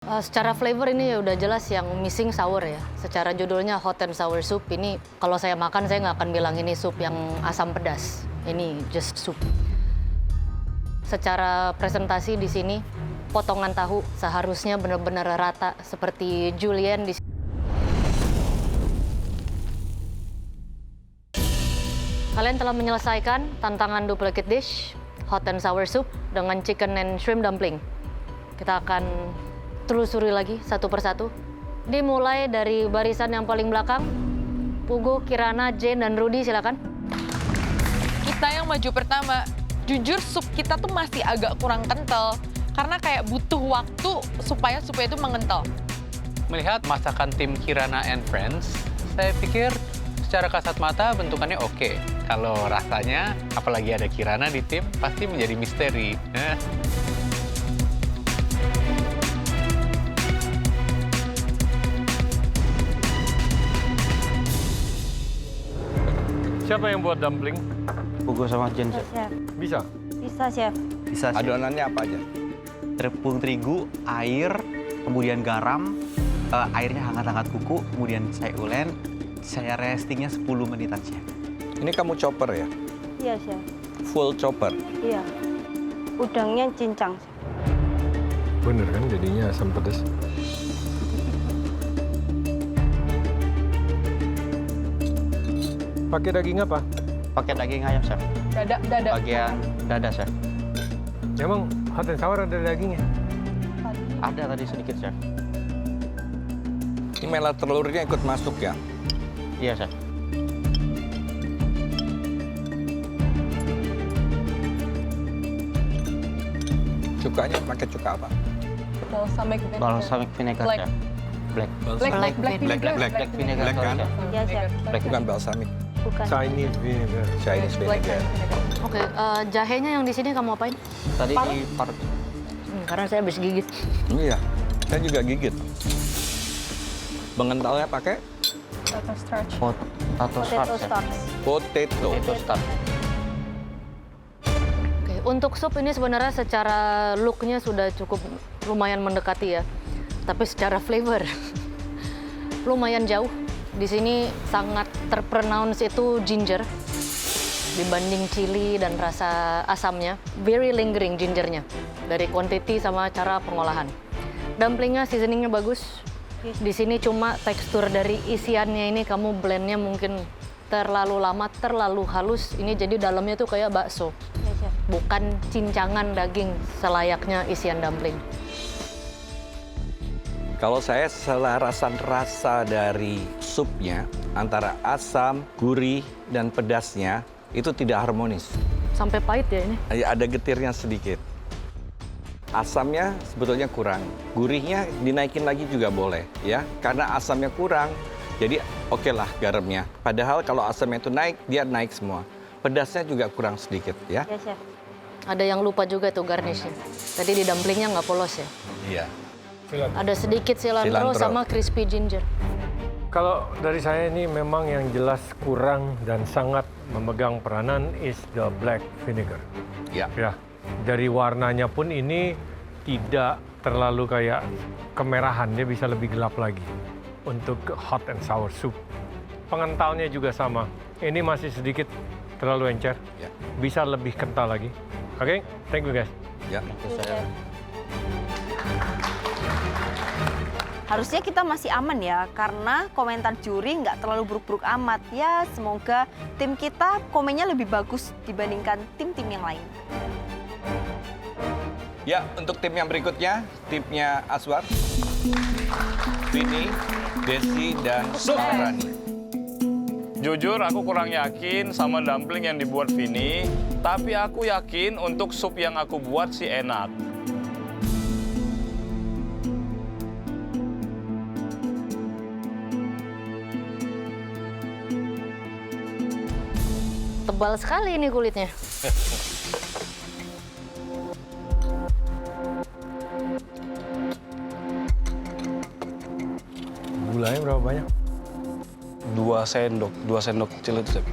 Secara flavor ini udah jelas yang missing sour ya. Secara judulnya hot and sour soup, ini kalau saya makan saya nggak akan bilang ini sup yang asam pedas. Ini just soup. Secara presentasi di sini, potongan tahu seharusnya benar-benar rata seperti julienne di sini. Kalian telah menyelesaikan tantangan duplicate dish, hot and sour soup dengan chicken and shrimp dumpling. Kita akan telusuri lagi satu persatu. Dimulai dari barisan yang paling belakang. Pugu, Kirana, Jane, dan Rudy silakan. Kita yang maju pertama. Jujur sup kita tuh masih agak kurang kental. Karena kayak butuh waktu supaya itu mengental. Melihat masakan tim Kirana and Friends, saya pikir secara kasat mata bentukannya oke. Kalau rasanya, apalagi ada Kirana di tim, pasti menjadi misteri. Siapa yang buat dumpling? Pugu sama Jen, Chef. Chef. Bisa? Bisa, Chef. Bisa, Chef. Adonannya apa aja? Tepung terigu, air, kemudian garam, airnya hangat-hangat kuku, kemudian saya ulen, saya restingnya 10 menitan, Chef. Ini kamu chopper ya? Iya, Chef. Full chopper? Iya. Udangnya cincang, Chef. Bener kan jadinya asam pedas? Pakai daging apa? Pakai daging ayam, Chef. Dada. Bagian dada, Chef. Emang hot and sour ada dagingnya? Ada tadi sedikit, Chef. Ini melat telurnya ikut masuk ya? Iya, Chef. Cukanya pakai cuka apa? Balsamic vinegar. Balsamic vinegar, Black. Chef. Black. Black vinegar. Black vinegar, Black kan? Iya, Chef. Bukan balsamic, Bukan. Chinese vinegar. Chinese Black vinegar. vinegar. Oke, jahenya yang di sini kamu apain? Tadi Parut. di parut. Karena saya habis gigit. Iya, saya juga gigit. Pengentalnya pakai Potato starch. Potato starch, Potato Chef. starch. potato. Potato starch. Oke, untuk sup ini sebenarnya secara look-nya sudah cukup lumayan mendekati ya. Tapi secara flavor lumayan jauh. Di sini sangat terpronounce itu ginger dibanding chili dan rasa asamnya. Very lingering gingernya dari quantity sama cara pengolahan. Dumplingnya seasoningnya bagus. Di sini cuma tekstur dari isiannya ini kamu blendnya mungkin terlalu lama, terlalu halus. Ini jadi dalamnya tuh kayak bakso. Iya, Chef. Bukan cincangan daging selayaknya isian dumpling. Kalau saya selarasan rasa dari supnya antara asam, gurih, dan pedasnya itu tidak harmonis. Sampai pahit ya ini. Ada getirnya sedikit. Asamnya sebetulnya kurang. Gurihnya dinaikin lagi juga boleh ya. Karena asamnya kurang, jadi oke lah garamnya. Padahal kalau asamnya itu naik, dia naik semua. Pedasnya juga kurang sedikit ya. Iya, Chef. Ada yang lupa juga tuh garnishnya. Tadi di dumplingnya nggak polos ya. Iya. Ada sedikit cilantro Cilantro. sama crispy ginger. Kalau dari saya ini memang yang jelas kurang dan sangat memegang peranan is the black vinegar. Ya. Ya, dari warnanya pun ini tidak terlalu kayak kemerahan, dia bisa lebih gelap lagi untuk hot and sour soup. Pengentalnya juga sama. Ini masih sedikit terlalu encer, Ya. bisa lebih kental lagi. Oke, thank you guys. Ya. Itu saya. Harusnya kita masih aman ya, karena komentar juri nggak terlalu buruk-buruk amat. Ya, semoga tim kita komennya lebih bagus dibandingkan tim-tim yang lain. Ya, untuk tim yang berikutnya, timnya Aswar, Vini, Desi, dan Maharani. Jujur aku kurang yakin sama dumpling yang dibuat Vini, tapi aku yakin untuk sup yang aku buat sih enak. Tebal sekali ini kulitnya. Gulanya berapa banyak? 2 sendok kecil itu, Chef.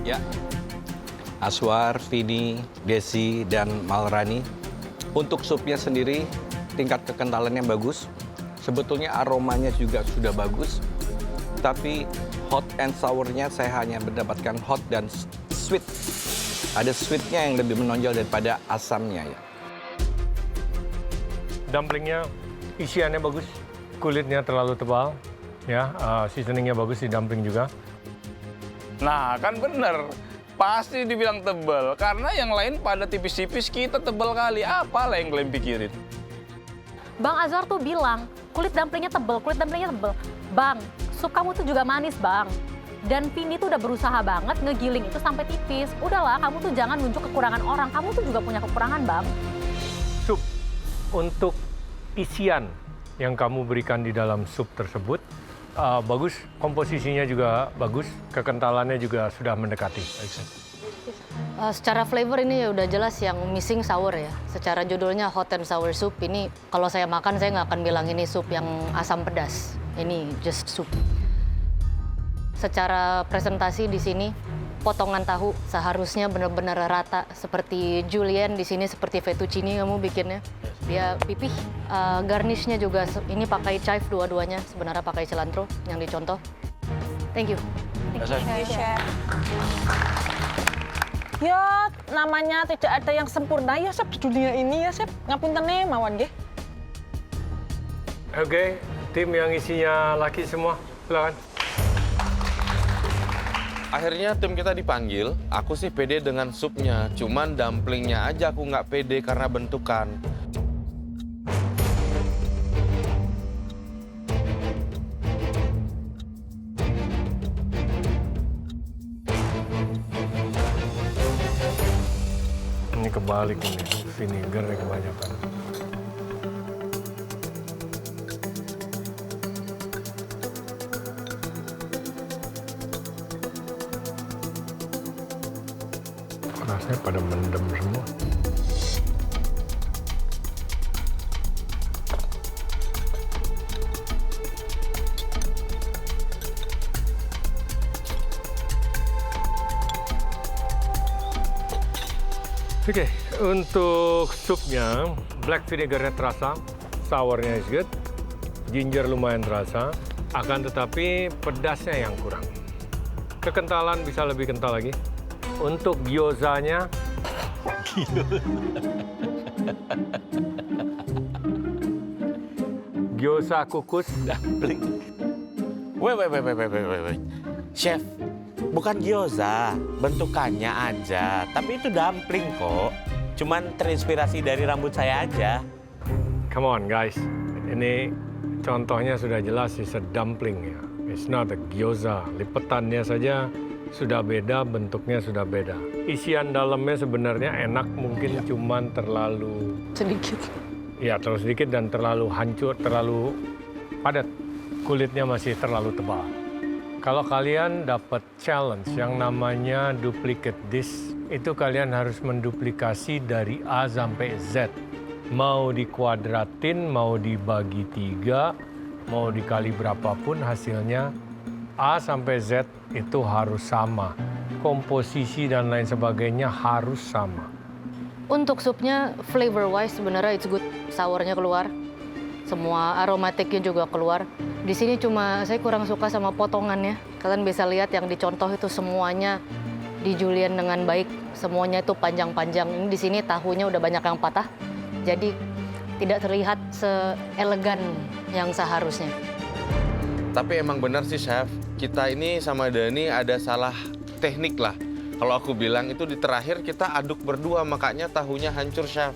Ya, Aswar, Vini, Desi, dan Malrani. Untuk supnya sendiri, tingkat kekentalannya bagus. Sebetulnya aromanya juga sudah bagus. Tapi hot and sour-nya saya hanya mendapatkan hot dan sweet. Ada sweet-nya yang lebih menonjol daripada asamnya ya. Dumplingnya isiannya bagus, kulitnya terlalu tebal, ya, seasoningnya bagus di dumpling juga. Nah, kan bener. Pasti dibilang tebal. Karena yang lain pada tipis-tipis, kita tebal kali. Apalah yang kalian pikirin? Bang Azhar tuh bilang, kulit dumplingnya tebel, kulit dumplingnya tebel. Bang, sup kamu tuh juga manis, Bang. Dan Vini tuh udah berusaha banget ngegiling itu sampai tipis. Udahlah, kamu tuh jangan nunjuk kekurangan orang. Kamu tuh juga punya kekurangan, Bang. Sup, untuk isian yang kamu berikan di dalam sup tersebut, bagus, komposisinya juga bagus, kekentalannya juga sudah mendekati. Secara flavor ini ya udah jelas yang missing sour ya. Secara judulnya hot and sour soup, ini kalau saya makan saya nggak akan bilang ini sup yang asam pedas. Ini just soup. Secara presentasi di sini potongan tahu seharusnya benar-benar rata seperti julienne di sini, seperti fettuccine kamu bikinnya. Dia pipih. Garnishnya juga ini pakai chive dua-duanya, sebenarnya pakai cilantro yang dicontoh. Thank you. Ya, namanya tidak ada yang sempurna ya, Chef, di dunia ini ya, Chef. Ngapunten nih, mawon nggih. Oke, tim yang isinya laki semua, silakan. Akhirnya tim kita dipanggil, aku sih pede dengan supnya, cuman dumplingnya aja aku nggak pede karena bentukan. Ini kebalik ini, vinegarnya kebanyakan. Rasanya pada mendem semua. Oke, untuk supnya, black vinegar-nya terasa, sour-nya is good, ginger lumayan terasa, akan tetapi pedasnya yang kurang. Kekentalan bisa lebih kental lagi. Untuk gyozanya, gyoza kukus, Dumpling. Wait. Chef, bukan gyoza, bentukannya aja. Tapi itu dumpling kok. Cuman terinspirasi dari rambut saya aja. come on guys, ini contohnya sudah jelas is a dumpling ya. It's not a gyoza, lipetannya saja sudah beda, bentuknya sudah beda. Isian dalamnya sebenarnya enak, mungkin cuman terlalu Sedikit. ya terlalu sedikit dan terlalu hancur, terlalu padat. Kulitnya masih terlalu tebal. Kalau kalian dapat challenge yang namanya duplicate this, itu kalian harus menduplikasi dari A sampai Z. Mau dikuadratin, mau dibagi 3, mau dikali berapapun hasilnya A sampai Z itu harus sama. Komposisi dan lain sebagainya harus sama. Untuk supnya flavor wise sebenarnya it's good, sournya keluar. Semua aromatiknya juga keluar. Di sini cuma saya kurang suka sama potongannya. Kalian bisa lihat yang dicontoh itu semuanya di julienne dengan baik. Semuanya itu panjang-panjang. Ini di sini tahunya udah banyak yang patah. Jadi tidak terlihat seelegan yang seharusnya. Tapi emang benar sih Chef, kita ini sama Dani ada salah teknik lah. Kalau aku bilang itu di terakhir kita aduk berdua, makanya tahunya hancur Chef.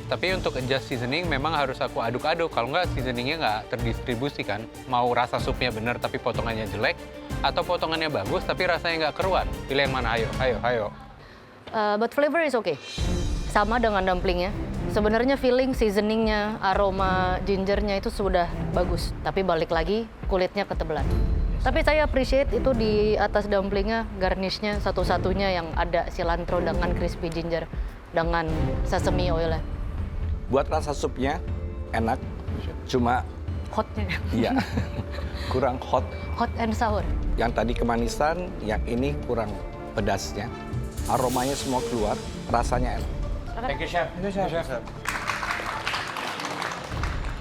Tapi untuk adjust seasoning memang harus aku aduk-aduk. Kalau nggak seasoningnya nggak terdistribusi kan. Mau rasa supnya benar tapi potongannya jelek, atau potongannya bagus tapi rasanya nggak keruan. Pilih yang mana? Ayo. But flavor is okay. Sama dengan dumplingnya. Sebenarnya feeling seasoningnya, aroma gingernya itu sudah bagus. Tapi balik lagi kulitnya ketebelan. Tapi saya appreciate itu di atas dumplingnya, garnishnya satu-satunya yang ada cilantro dengan crispy ginger dengan sesame oil. Buat rasa supnya enak, cuma hotnya. Iya, kurang hot. Hot and sour. Yang tadi kemanisan, yang ini kurang pedasnya. Aromanya semua keluar, rasanya enak. Thank you, Chef.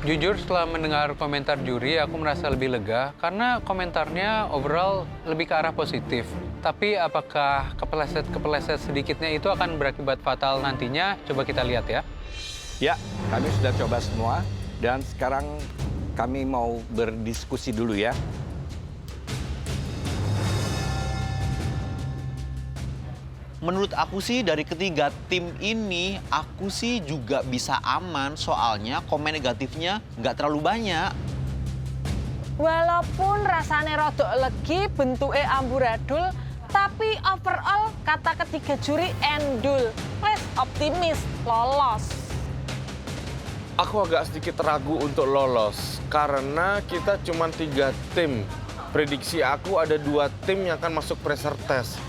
Jujur setelah mendengar komentar juri, aku merasa lebih lega karena komentarnya overall lebih ke arah positif. Tapi apakah kepeleset sedikitnya itu akan berakibat fatal nantinya? Coba kita lihat ya. Ya, kami sudah coba semua dan sekarang kami mau berdiskusi dulu ya. Menurut aku sih dari ketiga tim ini, aku sih juga bisa aman soalnya komen negatifnya nggak terlalu banyak. Walaupun rasanya rodok legi, bentuknya amburadul, tapi overall kata ketiga juri endul. Let's optimis, lolos. Aku agak sedikit ragu untuk lolos karena kita cuma 3 tim. Prediksi aku ada 2 tim yang akan masuk pressure test.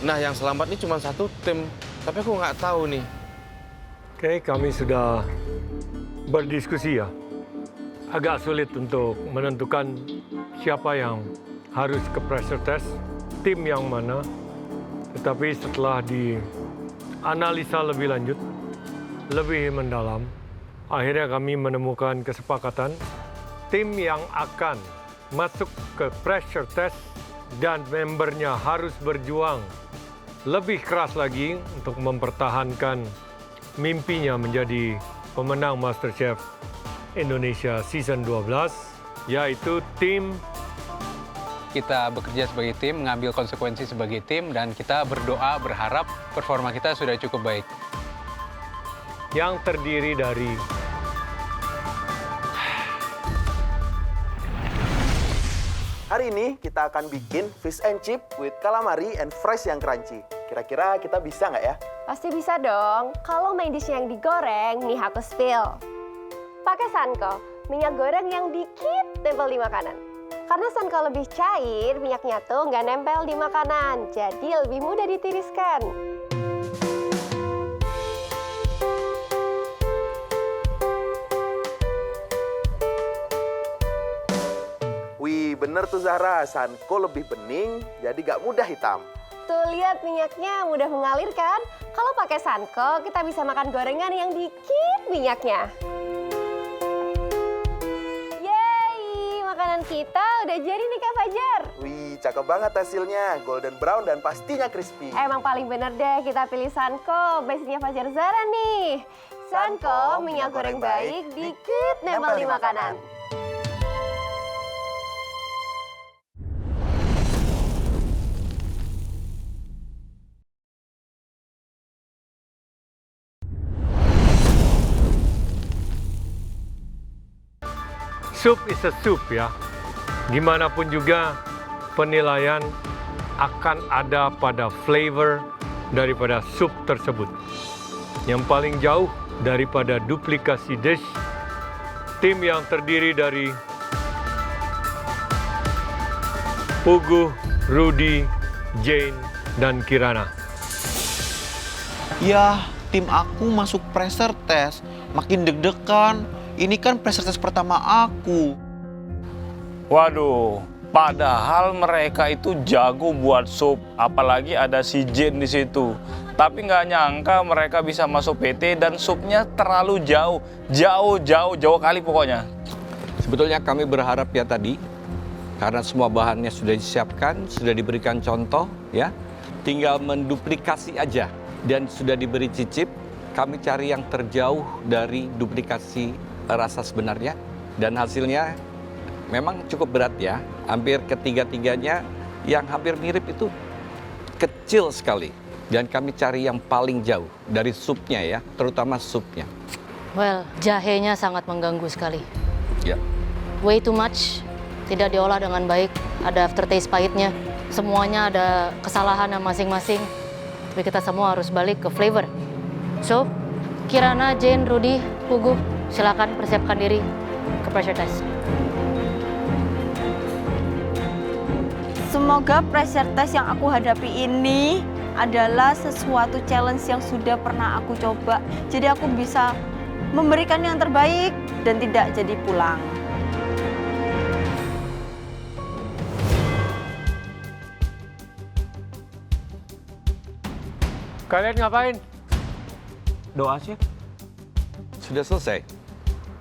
Nah, yang selamat ini cuma 1 tim, tapi aku nggak tahu nih. Oke, kami sudah berdiskusi ya. Agak sulit untuk menentukan siapa yang harus ke pressure test, tim yang mana. Tetapi setelah dianalisa lebih lanjut, lebih mendalam, akhirnya kami menemukan kesepakatan tim yang akan masuk ke pressure test dan membernya harus berjuang lebih keras lagi untuk mempertahankan mimpinya menjadi pemenang MasterChef Indonesia Season 12, yaitu tim. Kita bekerja sebagai tim, mengambil konsekuensi sebagai tim, dan kita berdoa, berharap performa kita sudah cukup baik. Yang terdiri dari hari ini kita akan bikin fish and chip with calamari and fries yang crunchy. Kira-kira kita bisa nggak ya? Pasti bisa dong. Kalau main dish yang digoreng, nih aku spill. Pakai Sanko, minyak goreng yang dikit nempel di makanan. Karena Sanko lebih cair, minyaknya tuh nggak nempel di makanan. Jadi lebih mudah ditiriskan. Wih, bener tuh Zahra. Sanko lebih bening, jadi gak mudah hitam. Tuh lihat minyaknya mudah mengalir kan? Kalau pakai Sanko, kita bisa makan gorengan yang dikit minyaknya. Yeay, makanan kita udah jadi nih Kak Fajar. Wih, cakep banget hasilnya. Golden brown dan pastinya crispy. Emang paling bener deh kita pilih Sanko, basinya Fajar Zahra nih. Sanko, minyak goreng baik, dikit nempel di makanan. Soup is a soup ya. Dimanapun juga penilaian akan ada pada flavor daripada sup tersebut. Yang paling jauh daripada duplikasi dish, tim yang terdiri dari Pugu, Rudy, Jane, dan Kirana. Ya, tim aku masuk pressure test. Makin deg-degan. Ini kan pressure test pertama aku. Waduh, padahal mereka itu jago buat sup, apalagi ada si Jane di situ. Tapi nggak nyangka mereka bisa masuk PT dan supnya terlalu jauh kali pokoknya. Sebetulnya kami berharap ya tadi, karena semua bahannya sudah disiapkan, sudah diberikan contoh, ya, tinggal menduplikasi aja dan sudah diberi cicip. Kami cari yang terjauh dari duplikasi rasa sebenarnya, dan hasilnya memang cukup berat ya. Hampir ketiga-tiganya yang hampir mirip itu kecil sekali. Dan kami cari yang paling jauh dari supnya ya, terutama supnya. Well, jahenya sangat mengganggu sekali. Ya. Way too much, tidak diolah dengan baik, ada aftertaste pahitnya. Semuanya ada kesalahannya masing-masing. Tapi kita semua harus balik ke flavor. So, Kirana, Jane, Rudy, Pugu, silakan persiapkan diri ke pressure test. Semoga pressure test yang aku hadapi ini adalah sesuatu challenge yang sudah pernah aku coba. Jadi aku bisa memberikan yang terbaik dan tidak jadi pulang. Kalian ngapain? Doa, Chef. Sudah selesai?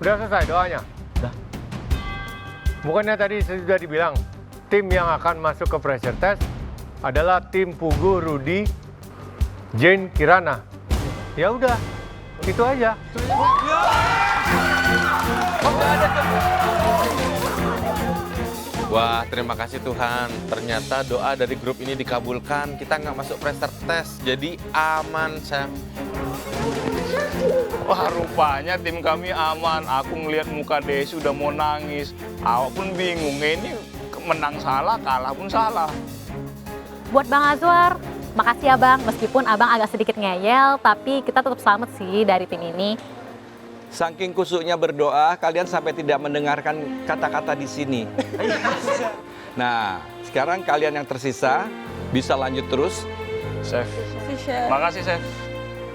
Udah selesai doanya? Udah. Bukannya tadi sudah dibilang, tim yang akan masuk ke pressure test adalah tim Pugu, Rudy, Jane, Kirana. Ya udah, itu aja. Wah, terima kasih Tuhan. Ternyata doa dari grup ini dikabulkan. Kita nggak masuk pressure test, jadi aman, Chef. Wah, rupanya tim kami aman. Aku ngelihat muka Desi udah mau nangis. Awak pun bingung, ini menang salah, kalah pun salah. Buat Bang Azwar, makasih ya Bang. Meskipun Abang agak sedikit ngeyel, tapi kita tetap selamat sih dari tim ini. Saking kusuknya berdoa, kalian sampai tidak mendengarkan kata-kata di sini. Nah, sekarang kalian yang tersisa bisa lanjut terus. Chef. Makasih, Chef.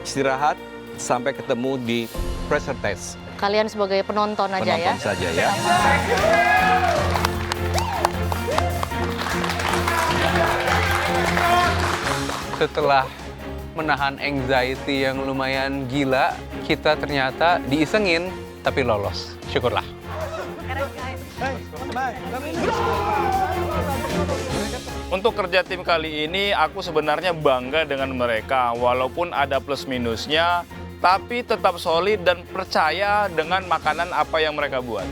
Istirahat sampai ketemu di pressure test. Kalian sebagai penonton aja ya. Penonton saja ya. Setelah menahan anxiety yang lumayan gila, kita ternyata diisengin tapi lolos. Syukurlah. Untuk kerja tim kali ini, aku sebenarnya bangga dengan mereka. Walaupun ada plus minusnya, tapi tetap solid dan percaya dengan makanan apa yang mereka buat.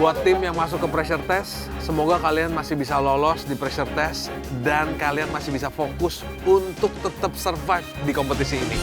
Buat tim yang masuk ke pressure test, semoga kalian masih bisa lolos di pressure test dan kalian masih bisa fokus untuk tetap survive di kompetisi ini.